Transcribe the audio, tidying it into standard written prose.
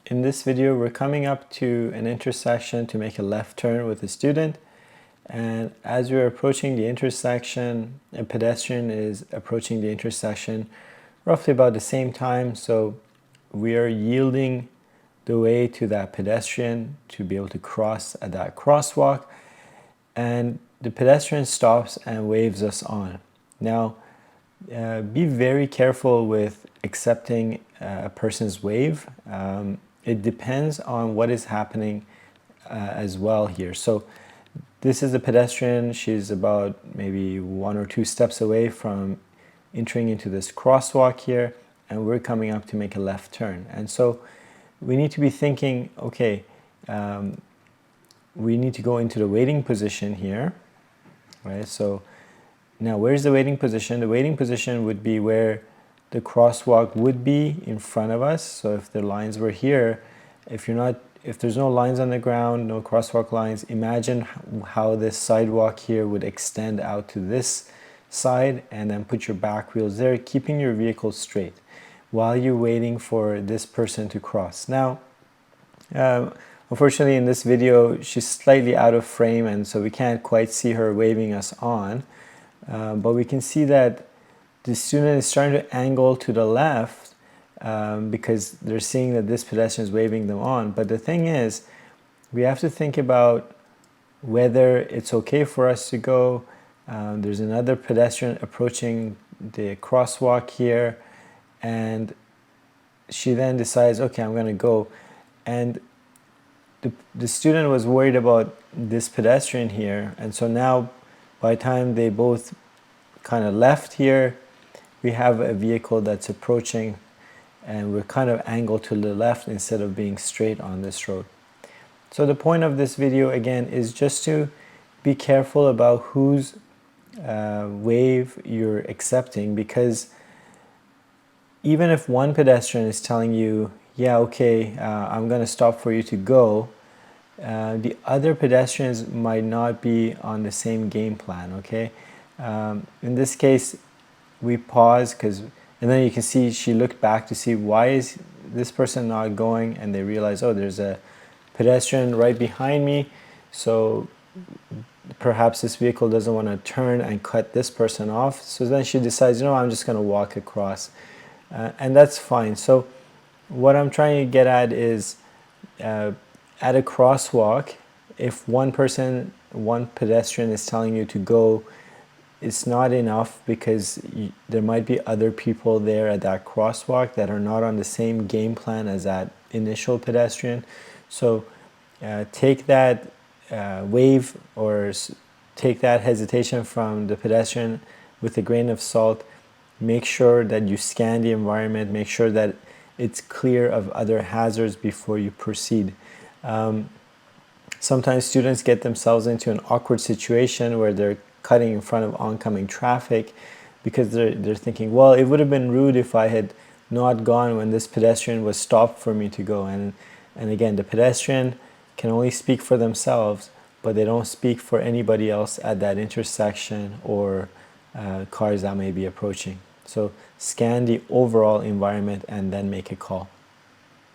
In this video, we're coming up to an intersection to make a left turn with a student. And as we're approaching the intersection, a pedestrian is approaching the intersection roughly about the same time. So we are yielding the way to that pedestrian to be able to cross at that crosswalk. And the pedestrian stops and waves us on. Now, be very careful with accepting a person's wave. It depends on what is happening as well here. So this is the pedestrian. She's about maybe 1 or 2 steps away from entering into this crosswalk here, and we're coming up to make a left turn. And so we need to be thinking, okay, we need to go into the waiting position here, right? So now where's the waiting position? The waiting position would be where the crosswalk would be in front of us. So if the lines were here, if there's no lines on the ground, no crosswalk lines, imagine how this sidewalk here would extend out to this side, and then put your back wheels there, keeping your vehicle straight while you're waiting for this person to cross. Now, unfortunately in this video, she's slightly out of frame, and so we can't quite see her waving us on, but we can see that the student is starting to angle to the left because they're seeing that this pedestrian is waving them on. But the thing is, we have to think about whether it's okay for us to go. There's another pedestrian approaching the crosswalk here, and she then decides, okay, I'm going to go. And the student was worried about this pedestrian here, and so now by the time they both kind of left here, we have a vehicle that's approaching, and we're kind of angled to the left instead of being straight on this road. So the point of this video again is just to be careful about whose wave you're accepting, because even if one pedestrian is telling you, yeah, okay, I'm going to stop for you to go, the other pedestrians might not be on the same game plan, okay? In this case, we pause and then you can see she looked back to see why is this person not going, and they realize, oh, there's a pedestrian right behind me, so perhaps this vehicle doesn't want to turn and cut this person off. So then she decides, you know, I'm just going to walk across, and that's fine. So what I'm trying to get at is at a crosswalk, if one pedestrian is telling you to go, it's not enough, because there might be other people there at that crosswalk that are not on the same game plan as that initial pedestrian. So take that wave, or take that hesitation from the pedestrian with a grain of salt. Make sure that you scan the environment, make sure that it's clear of other hazards before you proceed. Sometimes students get themselves into an awkward situation where they're cutting in front of oncoming traffic because they're thinking, well, it would have been rude if I had not gone when this pedestrian was stopped for me to go. And again, the pedestrian can only speak for themselves, but they don't speak for anybody else at that intersection or cars that may be approaching. So scan the overall environment and then make a call.